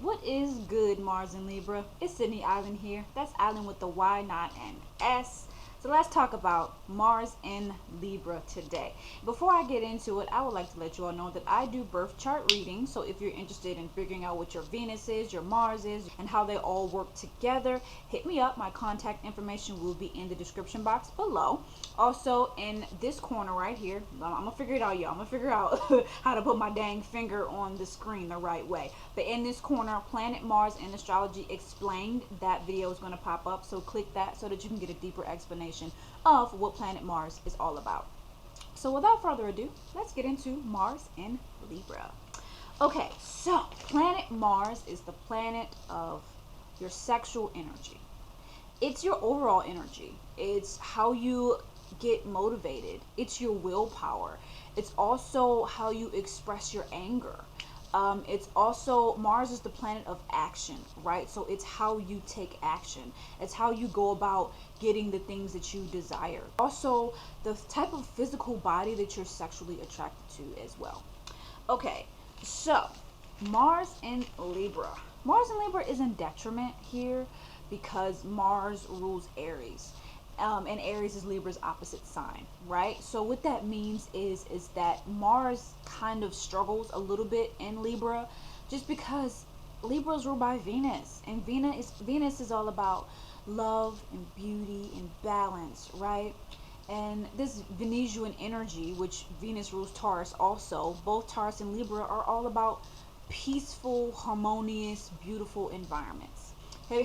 What is good, Mars and Libra? It's Sydney Island here. That's Island with the Y, not an S. So let's talk about Mars and Libra today. Before I get into it, I would like to let you all know that I do birth chart readings. So if you're interested in figuring out what your Venus is, your Mars is, and how they all work together, hit me up. My contact information will be in the description box below. Also, in this corner right here, I'm gonna figure it out, y'all. I'm gonna figure out how to put my dang finger on the screen the right way. But in this corner, Planet Mars and Astrology Explained, that video is gonna pop up. So click that so that you can get a deeper explanation of what Planet Mars is all about. So without further ado, let's get into Mars and Libra. Okay, so Planet Mars is the planet of your sexual energy. It's your overall energy. It's how you get motivated. It's your willpower. It's also how you express your anger. It's also, Mars is the planet of action, right? So it's how you take action. It's how you go about getting the things that you desire. Also, the type of physical body that you're sexually attracted to as well. Okay, so Mars in Libra. Mars in Libra is in detriment here because Mars rules Aries. And Aries is Libra's opposite sign, right? So what that means is that Mars kind of struggles a little bit in Libra, just because Libra is ruled by Venus, and Venus is all about love and beauty and balance, right? And this Venusian energy, which Venus rules Taurus also, both Taurus and Libra are all about peaceful, harmonious, beautiful environments.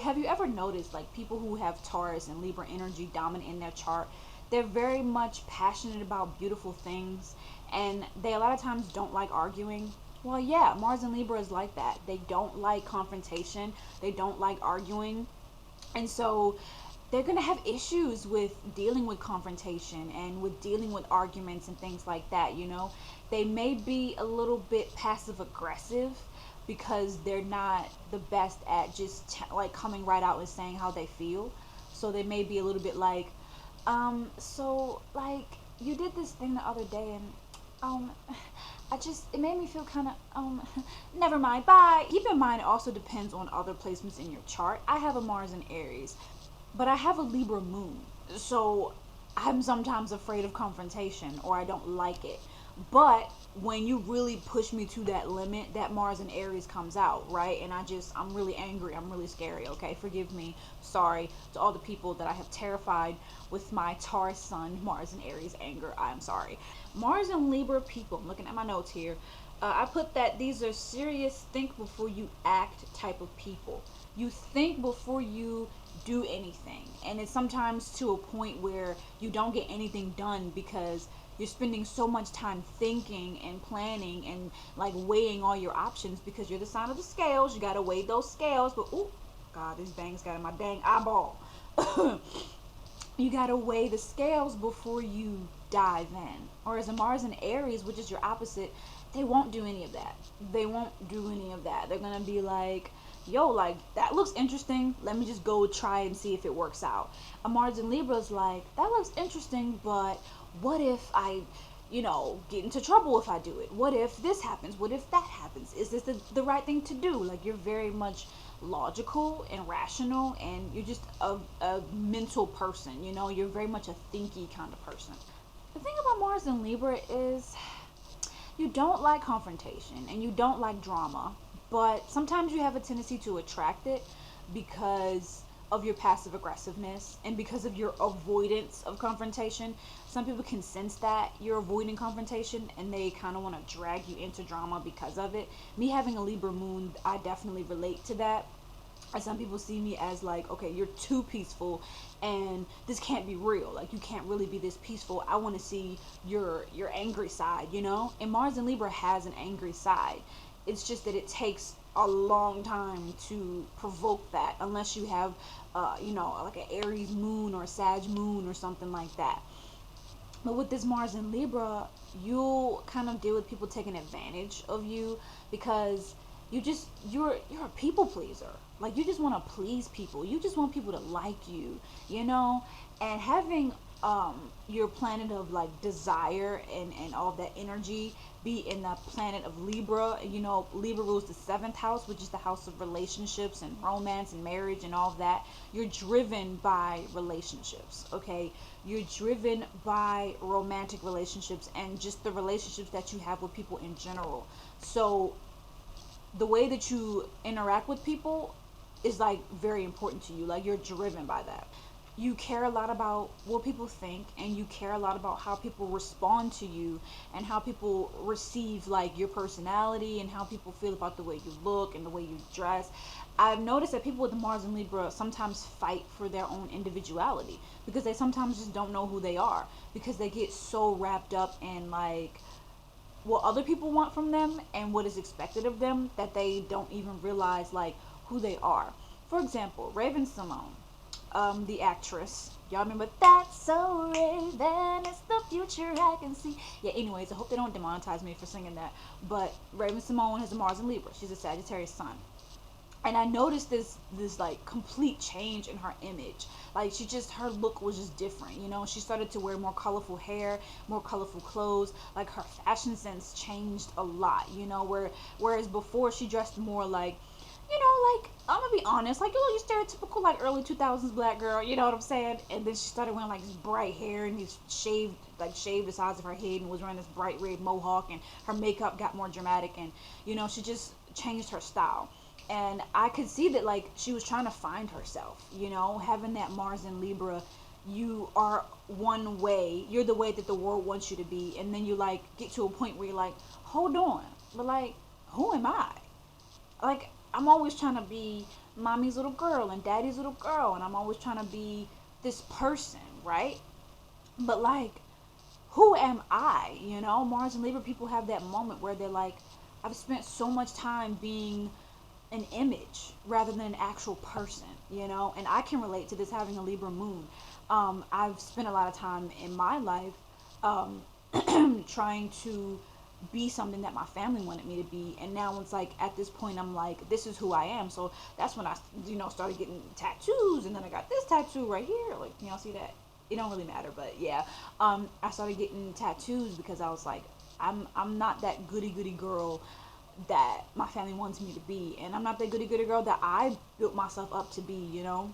Have you ever noticed, like, people who have Taurus and Libra energy dominant in their chart, they're very much passionate about beautiful things, and they a lot of times don't like arguing. Well, yeah, Mars and Libra is like that. They don't like confrontation. They don't like arguing. And so they're going to have issues with dealing with confrontation and with dealing with arguments and things like that, you know. They may be a little bit passive aggressive because they're not the best at just like coming right out and saying how they feel. So they may be a little bit like, so like you did this thing the other day, and um it made me feel kind of never mind, bye. Keep in mind, it also depends on other placements in your chart. I have a Mars in Aries, but I have a Libra moon, so I'm sometimes afraid of confrontation, or I don't like it. But when you really push me to that limit, that Mars and Aries comes out, right? And I'm really angry. I'm really scary, okay? Forgive me. Sorry to all the people that I have terrified with my Taurus sun, Mars and Aries anger. I'm sorry. Mars and Libra people, I'm looking at my notes here. I put that these are serious, think before you act type of people. You think before you do anything. And it's sometimes to a point where you don't get anything done because you're spending so much time thinking and planning and like weighing all your options, because you're the sign of the scales. You gotta weigh those scales. But oh god, this bangs got in my dang eyeball. You gotta weigh the scales before you dive in. Or as a Mars and Aries, which is your opposite, they won't do any of that. They won't do any of that. They're gonna be like, yo, like, that looks interesting. Let me just go try and see if it works out. A Mars and Libra is like, that looks interesting, but what if I, get into trouble if I do it? What if this happens? What if that happens? Is this the right thing to do? Like, you're very much logical and rational, and you're just a mental person, You're very much a thinky kind of person. The thing about Mars and Libra is you don't like confrontation and you don't like drama, but sometimes you have a tendency to attract it because of your passive aggressiveness and because of your avoidance of confrontation. Some people can sense that you're avoiding confrontation and they kind of want to drag you into drama because of it. Me having a Libra moon, I definitely relate to that. And some people see me as like, okay, you're too peaceful and this can't be real. Like, you can't really be this peaceful. I want to see your angry side, And Mars and Libra has an angry side. It's just that it takes a long time to provoke that, unless you have like an Aries moon or a Sag moon or something like that. But with this Mars in Libra, you'll kind of deal with people taking advantage of you because you're a people pleaser. Like, you just want to please people. You just want people to like you. And having your planet of like desire and all that energy be in the planet of Libra. You know, Libra rules the seventh house, which is the house of relationships and romance and marriage and all of that. You're driven by relationships, okay? You're driven by romantic relationships and just the relationships that you have with people in general. So the way that you interact with people is like very important to you. Like, you're driven by that. You care a lot about what people think, and you care a lot about how people respond to you and how people receive like your personality and how people feel about the way you look and the way you dress. I've noticed that people with Mars and Libra sometimes fight for their own individuality because they sometimes just don't know who they are, because they get so wrapped up in like what other people want from them and what is expected of them that they don't even realize like who they are. For example, Raven Simone, the actress. Y'all remember That's So Raven, it's the future I can see. Yeah, anyways, I hope they don't demonetize me for singing that. But Raven Simone has a Mars in Libra. She's a Sagittarius sun. And I noticed this like complete change in her image. Like, her look was just different, you know. She started to wear more colorful hair, more colorful clothes. Like, her fashion sense changed a lot, you know. Whereas before she dressed more like, you know, like, I'm gonna be honest, like, you know, your stereotypical like early 2000s black girl, you know what I'm saying? And then she started wearing like this bright hair and these shaved the sides of her head, and was wearing this bright red mohawk, and her makeup got more dramatic, and you know, she just changed her style. And I could see that like she was trying to find herself, you know. Having that Mars in Libra, you are one way, you're the way that the world wants you to be, and then you like get to a point where you're like, hold on, but like, who am I? Like, I'm always trying to be mommy's little girl and daddy's little girl, and I'm always trying to be this person, right? But like, who am I? You know, Mars and Libra people have that moment where they're like, I've spent so much time being an image rather than an actual person, you know. And I can relate to this, having a Libra moon. I've spent a lot of time in my life um, trying to be something that my family wanted me to be, and now it's like at this point I'm like, this is who I am. So that's when I, you know, started getting tattoos, and then I got this tattoo right here, like, you know, see that? It don't really matter, but yeah. I started getting tattoos because I was like, I'm not that goody girl that my family wants me to be, and I'm not that goody girl that I built myself up to be, you know.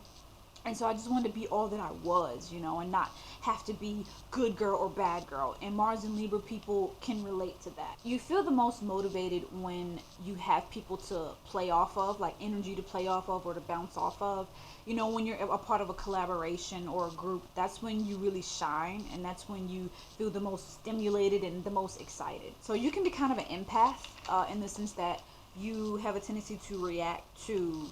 And so I just wanted to be all that I was, you know, and not have to be good girl or bad girl. And Mars and Libra people can relate to that. You feel the most motivated when you have people to play off of, like energy to play off of or to bounce off of. You know, when you're a part of a collaboration or a group, that's when you really shine, and that's when you feel the most stimulated and the most excited. So you can be kind of an empath in the sense that you have a tendency to react to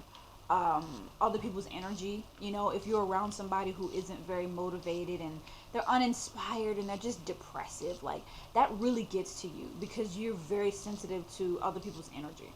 other people's energy. You know, if you're around somebody who isn't very motivated and they're uninspired and they're just depressive, like, that really gets to you because you're very sensitive to other people's energy.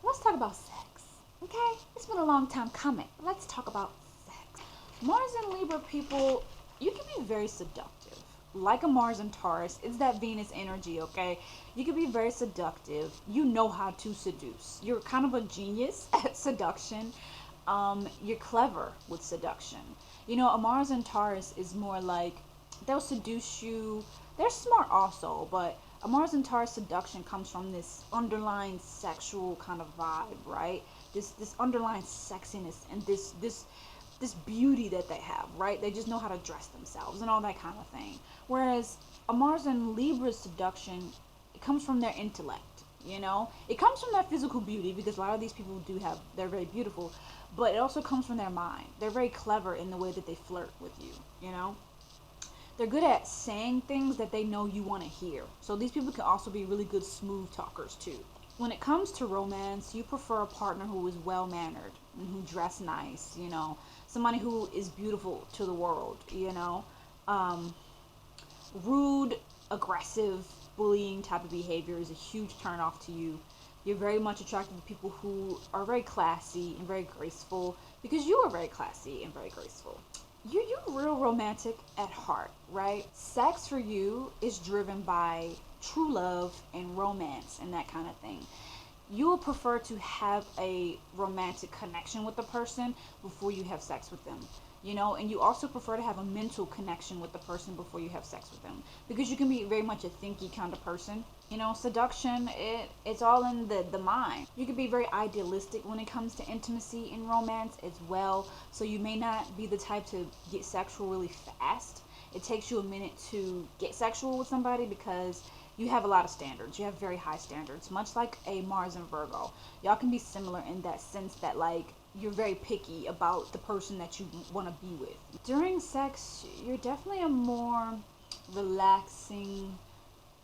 Let's talk about sex, okay? It's been a long time coming. Let's talk about sex. Mars and Libra people, you can be very seductive. Like a Mars and Taurus, it's that Venus energy, okay? You can be very seductive. You know how to seduce. You're kind of a genius at seduction. You're clever with seduction. You know, a Mars and Taurus is more like, they'll seduce you. They're smart also, but a Mars and Taurus seduction comes from this underlying sexual kind of vibe, right? This underlying sexiness and this beauty that they have, right? They just know how to dress themselves and all that kind of thing. Whereas a Mars and Libra seduction, it comes from their intellect, you know? It comes from their physical beauty, because a lot of these people they're very beautiful, but it also comes from their mind. They're very clever in the way that they flirt with you, you know? They're good at saying things that they know you want to hear. So these people can also be really good smooth talkers too. When it comes to romance, you prefer a partner who is well-mannered and who dress nice, you know? Somebody who is beautiful to the world, you know? Rude, aggressive, bullying type of behavior is a huge turnoff to you. You're very much attracted to people who are very classy and very graceful, because you are very classy and very graceful. You're real romantic at heart, right? Sex for you is driven by true love and romance and that kind of thing. You will prefer to have a romantic connection with the person before you have sex with them. you know, and you also prefer to have a mental connection with the person before you have sex with them, because you can be very much a thinky kind of person. You know, seduction, it's all in the mind. You can be very idealistic when it comes to intimacy and romance as well, so you may not be the type to get sexual really fast. It takes you a minute to get sexual with somebody because you have a lot of standards. You have very high standards, much like a Mars and Virgo. Y'all can be similar in that sense that, like, you're very picky about the person that you want to be with. During sex, you're definitely a more relaxing,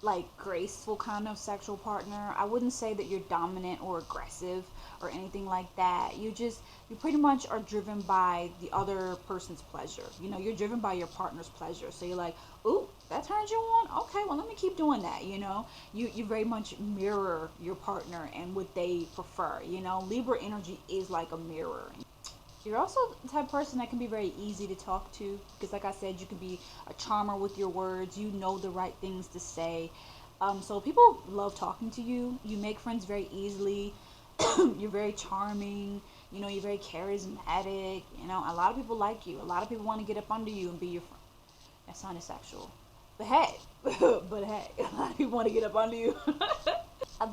like, graceful kind of sexual partner. I wouldn't say that you're dominant or aggressive or anything like that. You pretty much are driven by the other person's pleasure. You know, you're driven by your partner's pleasure. So you're like, ooh, that turns you on? Okay, well, let me keep doing that, you know? You very much mirror your partner and what they prefer, you know? Libra energy is like a mirror. You're also the type of person that can be very easy to talk to because, like I said, you can be a charmer with your words. You know the right things to say. So people love talking to you. You make friends very easily. You're very charming. You know, you're very charismatic. You know, a lot of people like you. A lot of people want to get up under you and be your friend. That sounded sexual. But hey, but hey, a lot of people want to get up under you.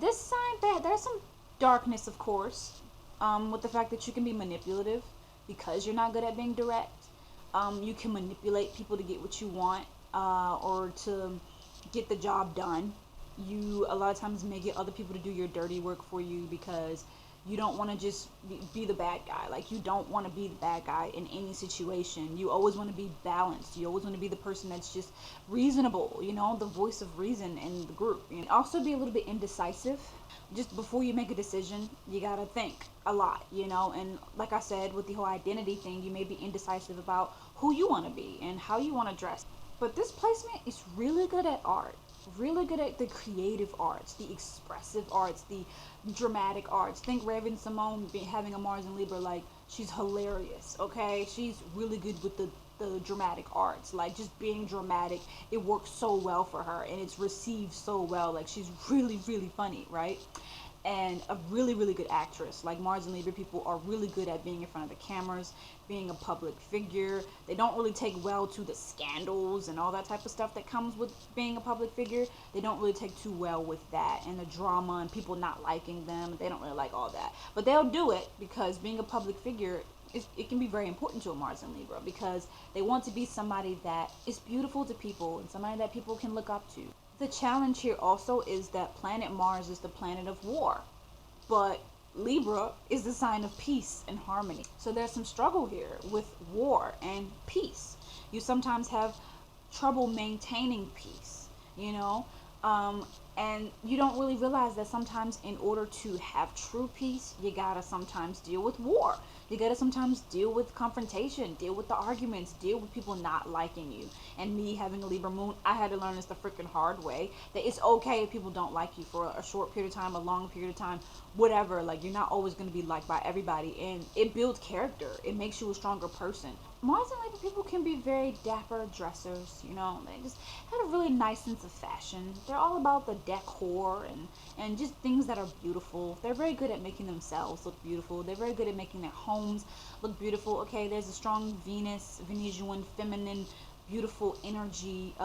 This sign, there's some darkness, of course, with the fact that you can be manipulative because you're not good at being direct. You can manipulate people to get what you want, or to get the job done. You a lot of times may get other people to do your dirty work for you because you don't want to just be the bad guy. Like, you don't want to be the bad guy in any situation. You always want to be balanced. You always want to be the person that's just reasonable, you know, the voice of reason in the group. And also be a little bit indecisive. Just before you make a decision, you gotta think a lot, you know. And like I said, with the whole identity thing, you may be indecisive about who you want to be and how you want to dress. But this placement is really good at art, really good at the creative arts, the expressive arts, the dramatic arts. Think Raven Simone having a Mars and Libra, like, she's hilarious, okay? She's really good with the dramatic arts, like, just being dramatic. It works so well for her and it's received so well. Like, she's really, really funny, right? And a really, really good actress. Like, Mars and Libra people are really good at being in front of the cameras, being a public figure. They don't really take well to the scandals and all that type of stuff that comes with being a public figure. They don't really take too well with that, and the drama and people not liking them. They don't really like all that, but they'll do it because being a public figure, it can be very important to a Mars and Libra because they want to be somebody that is beautiful to people and somebody that people can look up to. The challenge here also is that planet Mars is the planet of war, but Libra is the sign of peace and harmony. So there's some struggle here with war and peace. You sometimes have trouble maintaining peace, you know, and you don't really realize that sometimes in order to have true peace, you gotta sometimes deal with war. You gotta sometimes deal with confrontation, deal with the arguments, deal with people not liking you. And me having a Libra moon, I had to learn this the freaking hard way, that it's okay if people don't like you for a short period of time, a long period of time, whatever. Like, you're not always going to be liked by everybody, and it builds character. It makes you a stronger person. Mars and Libra people can be very dapper dressers, you know. They just have a really nice sense of fashion. They're all about the decor and just things that are beautiful. They're very good at making themselves look beautiful. They're very good at making their homes look beautiful. Okay, there's a strong Venusian, feminine, beautiful energy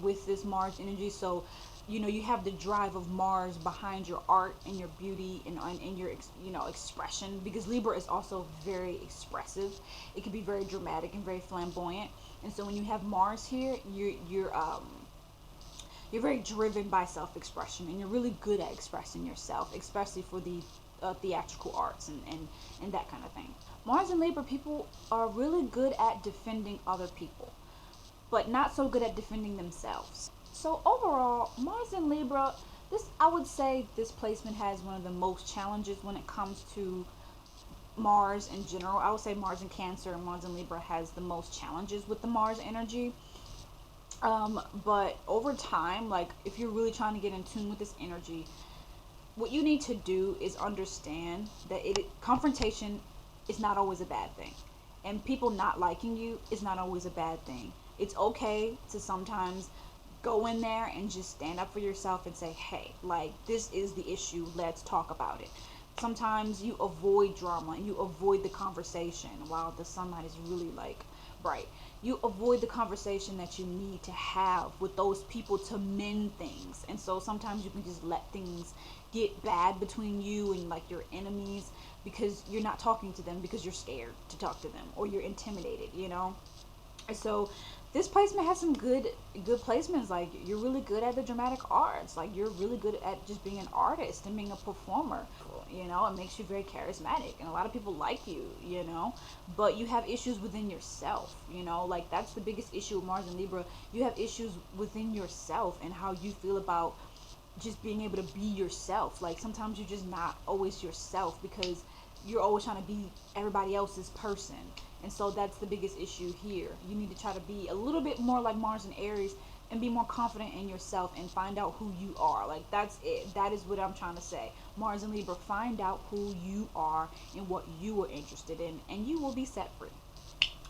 with this Mars energy. So, you know, you have the drive of Mars behind your art and your beauty and your, you know, expression, because Libra is also very expressive. It can be very dramatic and very flamboyant. And so when you have Mars here, you're very driven by self-expression, and you're really good at expressing yourself, especially for the theatrical arts and that kind of thing. Mars and Libra people are really good at defending other people, but not so good at defending themselves. So overall, Mars and Libra, I would say this placement has one of the most challenges when it comes to Mars in general. I would say Mars in Cancer and Mars in Libra has the most challenges with the Mars energy. But over time, like, if you're really trying to get in tune with this energy, what you need to do is understand that confrontation is not always a bad thing, and people not liking you is not always a bad thing. It's okay to sometimes go in there and just stand up for yourself and say, hey, like, this is the issue, let's talk about it. Sometimes you avoid drama and you avoid the conversation while somebody's really, like, right? You avoid the conversation that you need to have with those people to mend things. And so sometimes you can just let things get bad between you and like your enemies because you're not talking to them because you're scared to talk to them or you're intimidated, you know? And so this placement has some good placements. Like you're really good at the dramatic arts. Like you're really good at just being an artist and being a performer. You know, it makes you very charismatic and a lot of people like you, you know, but you have issues within yourself, you know, like that's the biggest issue with Mars and Libra. You have issues within yourself and how you feel about just being able to be yourself. Like sometimes you're just not always yourself because you're always trying to be everybody else's person. And so that's the biggest issue here. You need to try to be a little bit more like Mars and Aries and be more confident in yourself and find out who you are. Like that's it. That is what I'm trying to say. Mars and Libra, find out who you are and what you are interested in, and you will be set free.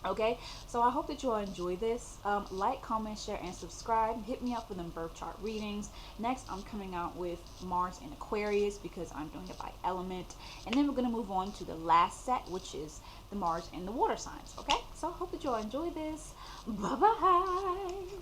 Okay, so I hope that you all enjoy this. Like, comment, share, and subscribe. Hit me up for them birth chart readings. Next, I'm coming out with Mars in Aquarius because I'm doing it by element. And then we're going to move on to the last set, which is the Mars in the water signs. Okay, so I hope that you all enjoy this. Bye-bye.